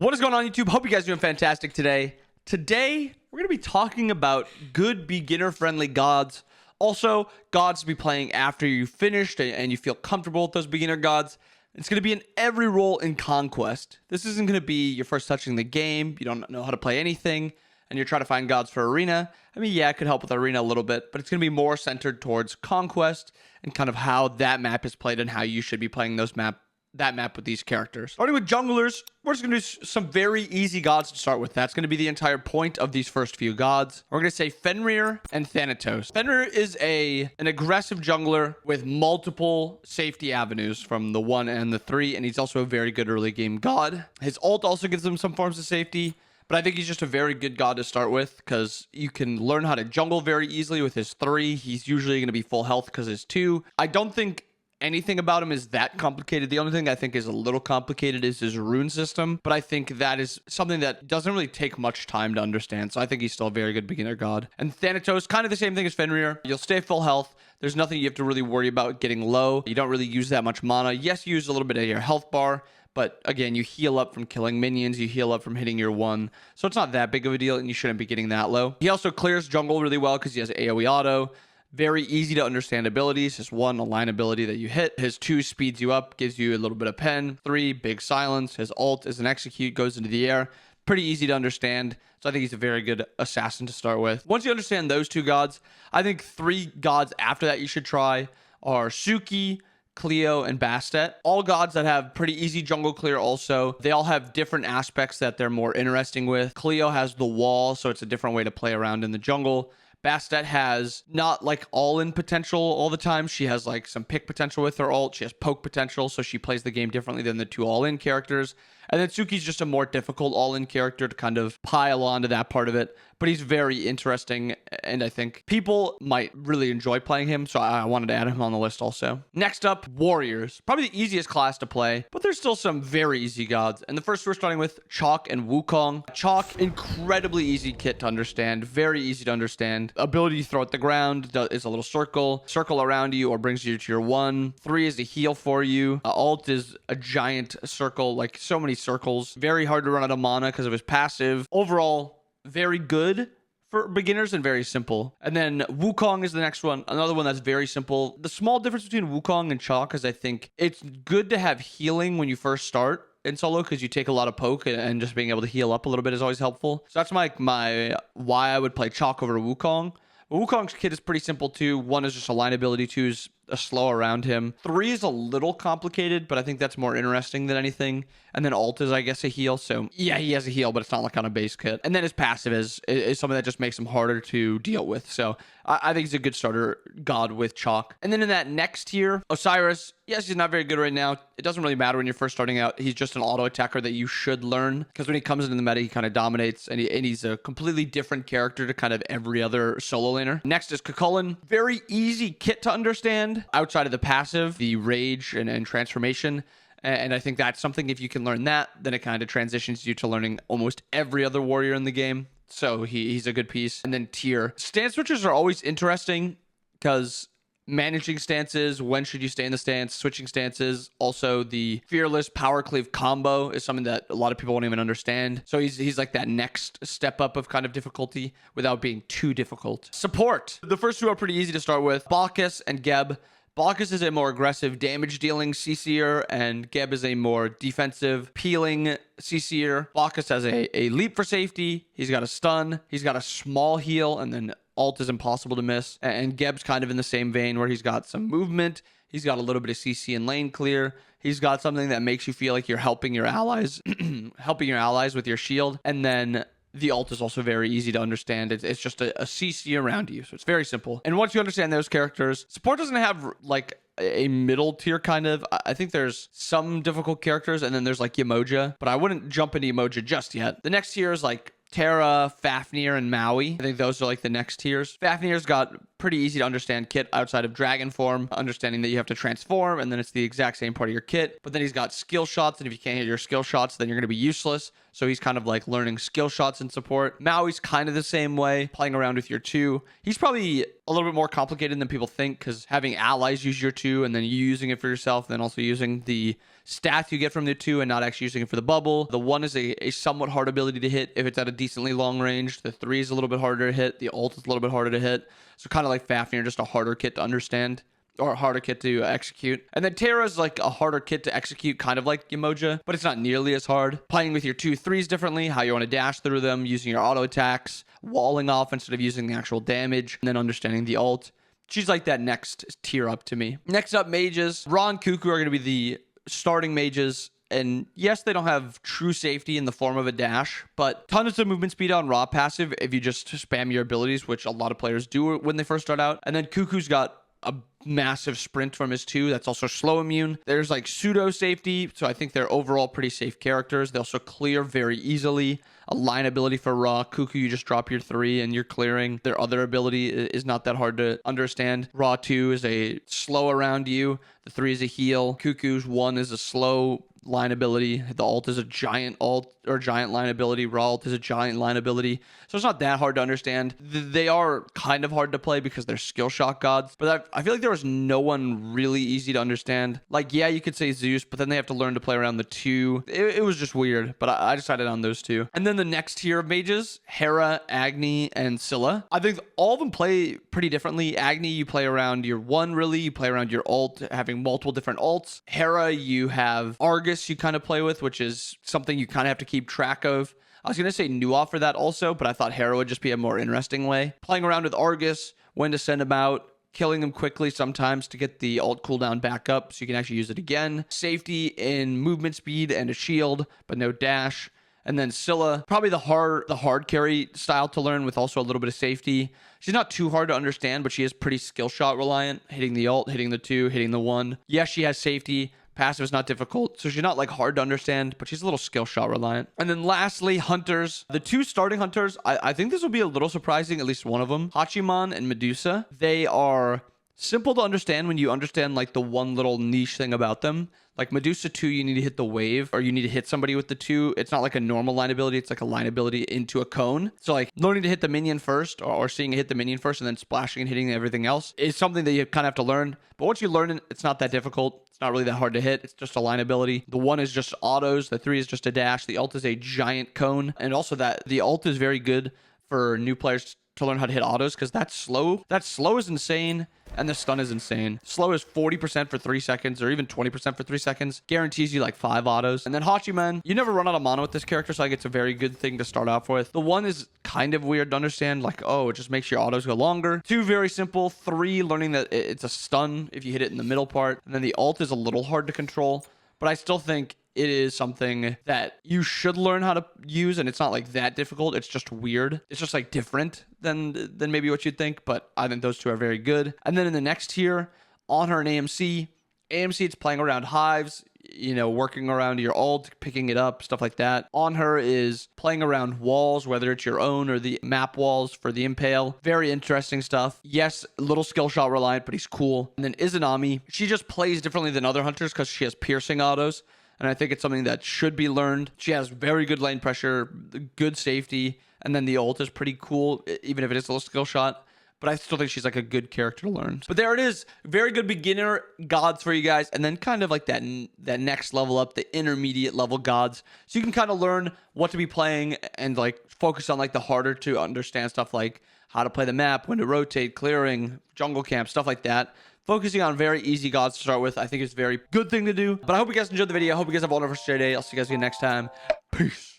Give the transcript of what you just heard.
What is going on, YouTube? Hope you guys are doing fantastic today. Today, we're going to be talking about good beginner-friendly gods. Also, gods to be playing after you finished and you feel comfortable with those beginner gods. It's going to be in every role in Conquest. This isn't going to be your first touching the game. You don't know how to play anything, and you're trying to find gods for Arena. I mean, yeah, it could help with Arena a little bit, but it's going to be more centered towards Conquest and kind of how that map is played and how you should be playing that map with these characters. Starting with junglers, we're just going to do some very easy gods to start with. That's going to be the entire point of these first few gods. We're going to say Fenrir and Thanatos. Fenrir is an aggressive jungler with multiple safety avenues from the 1 and the 3, and he's also a very good early game god. His ult also gives him some forms of safety, but I think he's just a very good god to start with because you can learn how to jungle very easily with his 3. He's usually going to be full health because his 2. I don't think anything about him is that complicated. The only thing I think is a little complicated is his rune system, but I think that is something that doesn't really take much time to understand, so I think he's still a very good beginner god. And Thanatos, kind of the same thing as Fenrir. You'll stay full health. There's nothing you have to really worry about getting low. You don't really use that much mana. Yes, you use a little bit of your health bar, but again, you heal up from killing minions, you heal up from hitting your 1, so it's not that big of a deal, and you shouldn't be getting that low. He also clears jungle really well because he has AoE auto. Very easy to understand abilities. His 1, a line ability that you hit. His 2 speeds you up, gives you a little bit of pen. 3, big silence. His ult is an execute, goes into the air. Pretty easy to understand. So I think he's a very good assassin to start with. Once you understand those 2 gods, I think 3 gods after that you should try are Suki, Cleo, and Bastet. All gods that have pretty easy jungle clear also. They all have different aspects that they're more interesting with. Cleo has the wall, so it's a different way to play around in the jungle. Bastet has not like all-in potential all the time. She has like some pick potential with her ult. She has poke potential, so she plays the game differently than the 2 all-in characters. And then Suki's just a more difficult all-in character to kind of pile onto that part of it. But he's very interesting, and I think people might really enjoy playing him, so I wanted to add him on the list also. Next up, warriors. Probably the easiest class to play, but there's still some very easy gods. And the first we're starting with Chalk and Wukong. Chalk, incredibly easy kit to understand, very easy to understand. Ability to throw at the ground is a little circle around you or brings you to your 1. 3 is a heal for you. Ult is a giant circle, like so many circles. Very hard to run out of mana because of his passive. Overall, very good for beginners and very simple. And then Wukong is the next one. Another one that's very simple. The small difference between Wukong and Chalk is I think it's good to have healing when you first start in solo because you take a lot of poke and just being able to heal up a little bit is always helpful. So that's my why I would play Chalk over Wukong. Wukong's kit is pretty simple too. 1 is just a line ability, 2 is a slow around him. 3 is a little complicated, but I think that's more interesting than anything. And then ult is, I guess, a heal. So yeah, he has a heal, but it's not like on a base kit. And then his passive is something that just makes him harder to deal with. So I think he's a good starter god with Chalk. And then in that next tier, Osiris, yes, he's not very good right now. It doesn't really matter when you're first starting out. He's just an auto attacker that you should learn because when he comes into the meta, he kind of dominates and he's a completely different character to kind of every other solo laner. Next is Cuchulainn. Very easy kit to understand outside of the passive, the rage and transformation. And I think that's something, if you can learn that, then it kind of transitions you to learning almost every other warrior in the game. So he's a good piece. And then tier. Stance switches are always interesting because managing stances, when should you stay in the stance, switching stances. Also, the fearless power cleave combo is something that a lot of people won't even understand. So he's like that next step up of kind of difficulty without being too difficult. Support. The first 2 are pretty easy to start with. Bacchus and Geb. Bacchus is a more aggressive damage dealing CC'er, and Geb is a more defensive peeling CC'er. Bacchus has a leap for safety. He's got a stun. He's got a small heal, and then ult is impossible to miss. And Geb's kind of in the same vein where he's got some movement. He's got a little bit of CC and lane clear. He's got something that makes you feel like you're helping your allies, with your shield. And then the ult is also very easy to understand. It's just a CC around you, so it's very simple. And once you understand those characters, support doesn't have like a middle tier kind of. I think there's some difficult characters, and then there's like Yemoja, but I wouldn't jump into Yemoja just yet. The next tier is like Terra, Fafnir, and Maui. I think those are like the next tiers. Fafnir's got pretty easy to understand kit outside of dragon form, understanding that you have to transform and then it's the exact same part of your kit. But then he's got skill shots, and if you can't hit your skill shots, then you're going to be useless. So he's kind of like learning skill shots and support. Maui's kind of the same way, playing around with your 2. He's probably a little bit more complicated than people think, because having allies use your 2 and then you using it for yourself, then also using the stats you get from the 2 and not actually using it for the bubble. The 1 is a somewhat hard ability to hit if it's at a decently long range. The 3 is a little bit harder to hit. The ult is a little bit harder to hit. So kind of like Fafnir, just a harder kit to understand, or a harder kit to execute. And then Terra's like a harder kit to execute, kind of like Yemoja, but it's not nearly as hard. Playing with your 2 3s differently, how you want to dash through them, using your auto attacks, walling off instead of using the actual damage, and then understanding the ult. She's like that next tier up to me. Next up, mages. Ra and Cuckoo are going to be the starting mages. And yes, they don't have true safety in the form of a dash, but tons of movement speed on Ra passive if you just spam your abilities, which a lot of players do when they first start out. And then Cuckoo's got a massive sprint from his 2 that's also slow immune. There's like pseudo safety, so I think they're overall pretty safe characters. They also clear very easily. A line ability for Ra. Cuckoo, you just drop your 3 and you're clearing. Their other ability is not that hard to understand. Ra 2 is a slow around you. The 3 is a heal. Cuckoo's 1 is a slow line ability. The ult is a giant ult, or giant line ability. Raw ult is a giant line ability. So it's not that hard to understand. They are kind of hard to play because they're skill shot gods, but I feel like there was no one really easy to understand. Like, yeah, you could say Zeus, but then they have to learn to play around the 2. It was just weird, but I decided on those 2. And then the next tier of mages, Hera, Agni, and Scylla. I think all of them play pretty differently. Agni, you play around your 1, really. You play around your ult, having multiple different ults. Hera, you have Argus you kind of play with, which is something you kind of have to keep track of. I was going to say Nuwa for that also, but I thought Hera would just be a more interesting way. Playing around with Argus, when to send him out, killing them quickly sometimes to get the ult cooldown back up so you can actually use it again. Safety in movement speed and a shield, but no dash. And then Scylla, probably the hard carry style to learn with also a little bit of safety. She's not too hard to understand, but she is pretty skill shot reliant. Hitting the ult, hitting the 2, hitting the 1. Yes, she has safety. Passive is not difficult, so she's not like hard to understand, but she's a little skill shot reliant. And then lastly, hunters. The 2 starting hunters, I think this will be a little surprising, at least one of them. Hachiman and Medusa. They are simple to understand when you understand like the one little niche thing about them. Like Medusa 2, you need to hit the wave, or you need to hit somebody with the 2. It's not like a normal line ability. It's like a line ability into a cone. So like learning to hit the minion first, or seeing it hit the minion first and then splashing and hitting everything else is something that you kind of have to learn. But once you learn it, it's not that difficult. It's not really that hard to hit. It's just a line ability. The 1 is just autos. The 3 is just a dash. The ult is a giant cone. And also that the ult is very good for new players to learn how to hit autos, because that's slow. That slow is insane, and the stun is insane. Slow is 40% for 3 seconds, or even 20% for 3 seconds. Guarantees you like 5 autos. And then Hachiman, you never run out of mana with this character, so I think it's a very good thing to start off with. The 1 is kind of weird to understand, like, oh, it just makes your autos go longer. 2, very simple. 3, learning that it's a stun if you hit it in the middle part. And then the ult is a little hard to control, but I still think it is something that you should learn how to use, and it's not like that difficult. It's just weird. It's just like different than maybe what you'd think, but I think those 2 are very good. And then in the next tier, Honor and AMC. AMC, it's playing around hives, you know, working around your ult, picking it up, stuff like that. On her is playing around walls, whether it's your own or the map walls for the Impale. Very interesting stuff. Yes, a little skill shot reliant, but he's cool. And then Izanami, she just plays differently than other hunters because she has piercing autos. And I think it's something that should be learned. She has very good lane pressure, good safety, and then the ult is pretty cool, even if it is a little skill shot. But I still think she's like a good character to learn. But there it is. Very good beginner gods for you guys. And then kind of like that next level up, the intermediate level gods. So you can kind of learn what to be playing and like focus on like the harder to understand stuff like how to play the map, when to rotate, clearing, jungle camp, stuff like that. Focusing on very easy gods to start with, I think is a very good thing to do. But I hope you guys enjoyed the video. I hope you guys have a wonderful day. I'll see you guys again next time. Peace.